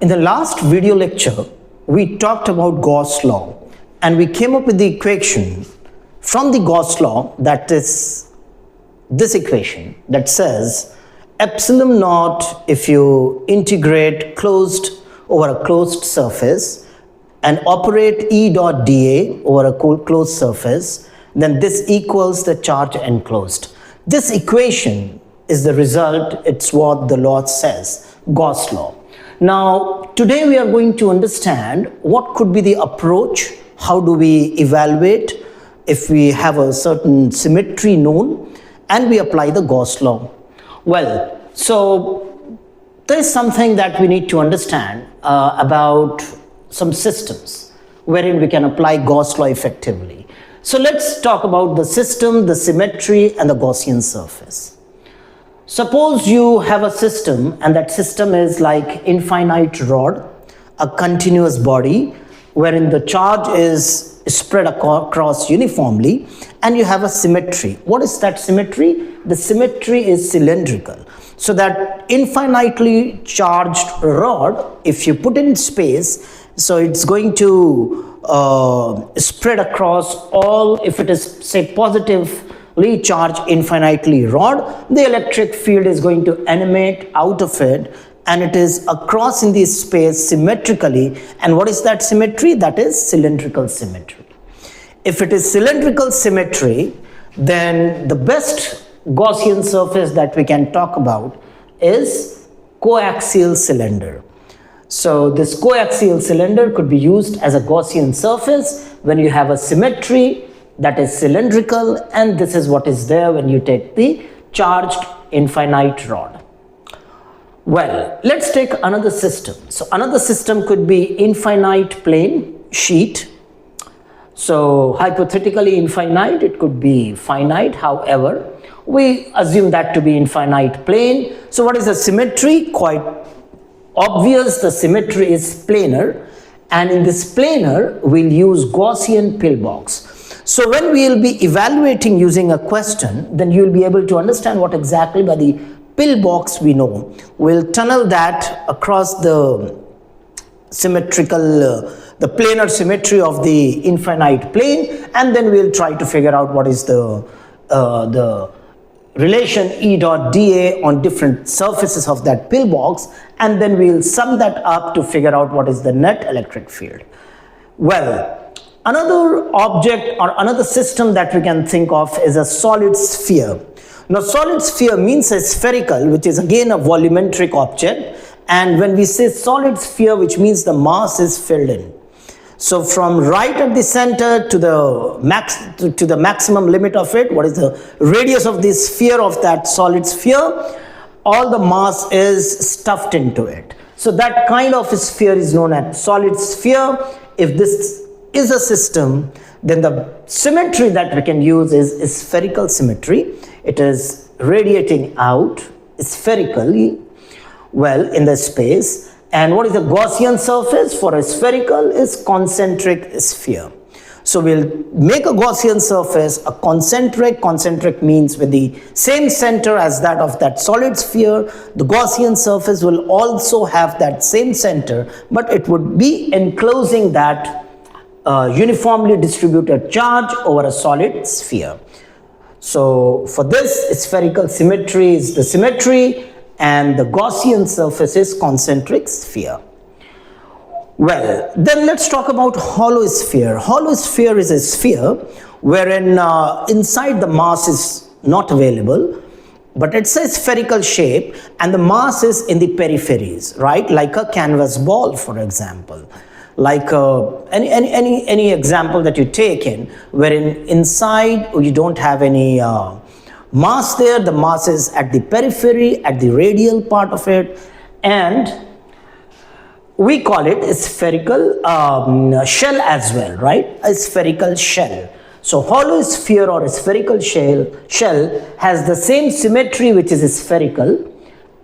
In the last video lecture, we talked about Gauss Law and we came up with the equation from the Gauss Law, that is this equation that says epsilon naught, if you integrate closed over a closed surface and operate E dot dA over a closed surface, then this equals the charge enclosed. This equation is the result, it's what the law says, Gauss Law. Now, today we are going to understand what could be the approach, how do we evaluate if we have a certain symmetry known and we apply the Gauss Law. Well, so there is something that we need to understand about some systems wherein we can apply Gauss Law effectively. So let's talk about the system, the symmetry and the Gaussian surface. Suppose you have a system and that system is like infinite rod, a continuous body wherein the charge is spread across uniformly and you have a symmetry. What is that symmetry? The symmetry is cylindrical. So that infinitely charged rod, if you put in space, so it's going to spread across all, if it is say positively charged infinitely rod, the electric field is going to emanate out of it and it is across in this space symmetrically. And what is that symmetry? That is cylindrical symmetry. If it is cylindrical symmetry, then the best Gaussian surface that we can talk about is coaxial cylinder. So this coaxial cylinder could be used as a Gaussian surface when you have a symmetry that is cylindrical, and this is what is there when you take the charged infinite rod. Well, let's take another system. So another system could be infinite plane sheet. So hypothetically infinite, it could be finite. However, we assume that to be infinite plane. So what is the symmetry? Quite obvious, the symmetry is planar, and in this planar we'll use Gaussian pillbox. So when we will be evaluating using a question, then you will be able to understand what exactly by the pillbox we know. We'll tunnel that across the symmetrical, the planar symmetry of the infinite plane, and then we'll try to figure out what is the relation E dot dA on different surfaces of that pillbox, and then we'll sum that up to figure out what is the net electric field. Well, another object or another system that we can think of is a solid sphere. Now, solid sphere means a spherical, which is again a volumetric object, and when we say solid sphere, which means the mass is filled in. So from right at the center to the maximum limit of it, what is the radius of the sphere of that solid sphere? All the mass is stuffed into it. So that kind of a sphere is known as solid sphere. If this is a system, then the symmetry that we can use is spherical symmetry. It is radiating out spherically, well, in the space. And what is the Gaussian surface for a spherical is concentric sphere. So we'll make a Gaussian surface a concentric means with the same center as that of that solid sphere. The Gaussian surface will also have that same center, but it would be enclosing that uniformly distributed charge over a solid sphere. So for this, spherical symmetry is the symmetry, and the Gaussian surface is concentric sphere. Well, then let's talk about hollow sphere. Hollow sphere is a sphere wherein inside the mass is not available, but it's a spherical shape and the mass is in the peripheries, right? Like a canvas ball, for example. Like any example that you take in, wherein inside you don't have any mass there, the mass is at the periphery, at the radial part of it, and we call it a spherical shell as well, right? A spherical shell. So hollow sphere or a spherical shell has the same symmetry, which is spherical.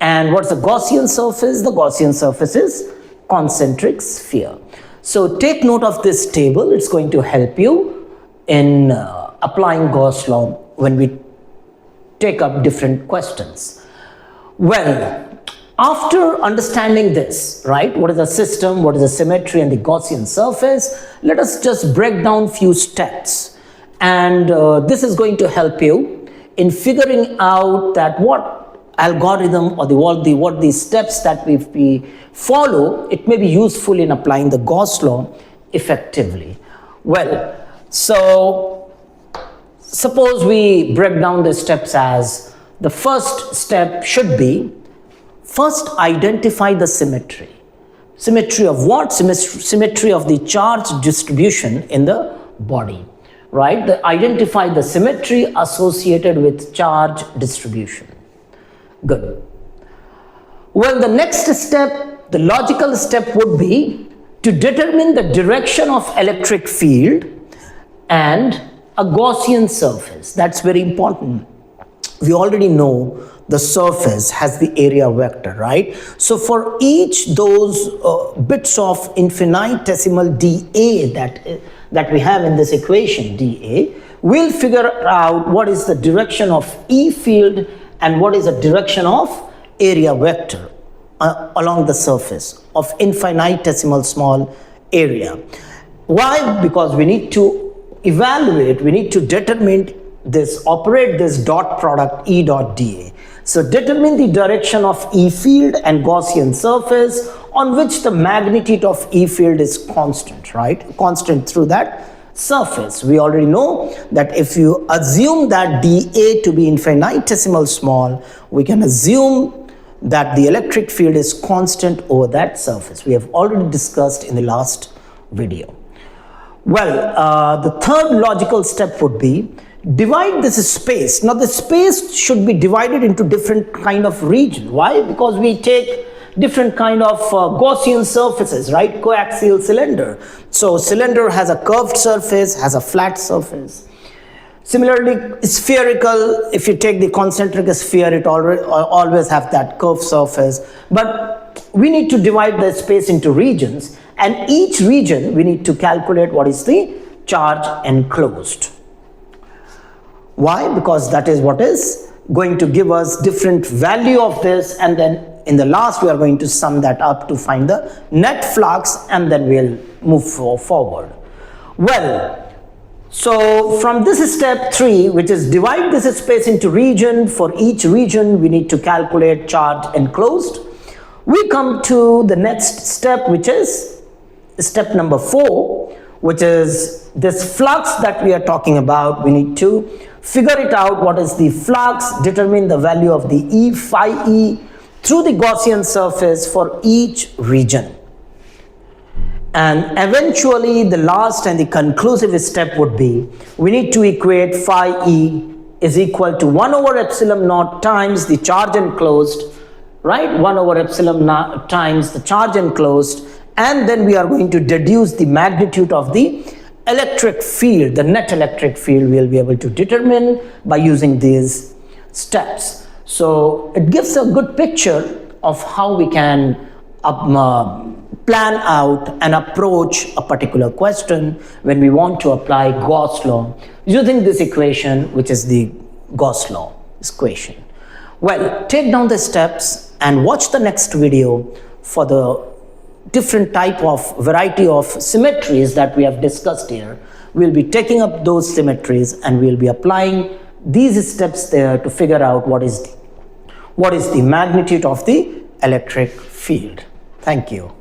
And what's the Gaussian surface? The Gaussian surface is concentric sphere. So take note of this table. It's going to help you in applying Gauss law when we take up different questions. Well, After understanding this, right, what is a system, what is a symmetry and the Gaussian surface, let us just break down few steps. And this is going to help you in figuring out that what algorithm or what the steps that we follow, it may be useful in applying the Gauss law effectively. Well, so suppose we break down the steps as the first step should be first identify the symmetry. Symmetry of what? Symmetry of the charge distribution in the body, right? Identify the symmetry associated with charge distribution. Good. Well, the next step, the logical step would be to determine the direction of electric field and a Gaussian surface. That's very important. We already know the surface has the area vector, right? So for each those bits of infinitesimal dA that we have in this equation, dA, we'll figure out what is the direction of E field and what is the direction of area vector along the surface of infinitesimal small area. Why? Because we need to evaluate, we need to determine this, operate this dot product E dot dA. So determine the direction of E field and Gaussian surface on which the magnitude of E field is constant, right? Constant through that surface. We already know that if you assume that dA to be infinitesimal small, we can assume that the electric field is constant over that surface. We have already discussed in the last video. Well, the third logical step would be divide this space. Now the space should be divided into different kind of region. Why? Because we take different kind of Gaussian surfaces, right? Coaxial cylinder. So cylinder has a curved surface, has a flat surface. Similarly, spherical, if you take the concentric sphere, it always have that curved surface. But we need to divide the space into regions, and each region we need to calculate what is the charge enclosed. Why? Because that is what is going to give us different value of this, and then in the last we are going to sum that up to find the net flux, and then we'll move forward. Well, so from this step 3, which is divide this space into region, for each region we need to calculate charge enclosed. We come to the next step, which is step number 4, which is this flux that we are talking about. We need to figure it out, what is the flux, determine the value of the E, phi E through the Gaussian surface for each region. And eventually the last and the conclusive step would be, we need to equate phi E is equal to 1 over epsilon naught times the charge enclosed, right? 1 over epsilon naught times the charge enclosed, and then we are going to deduce the magnitude of the electric field, the net electric field we'll be able to determine by using these steps. So it gives a good picture of how we can plan out and approach a particular question when we want to apply Gauss law using this equation, which is the Gauss law equation. Well, take down the steps and watch the next video for the different type of variety of symmetries that we have discussed here. We'll be taking up those symmetries and we'll be applying these steps there to figure out what is the magnitude of the electric field. Thank you.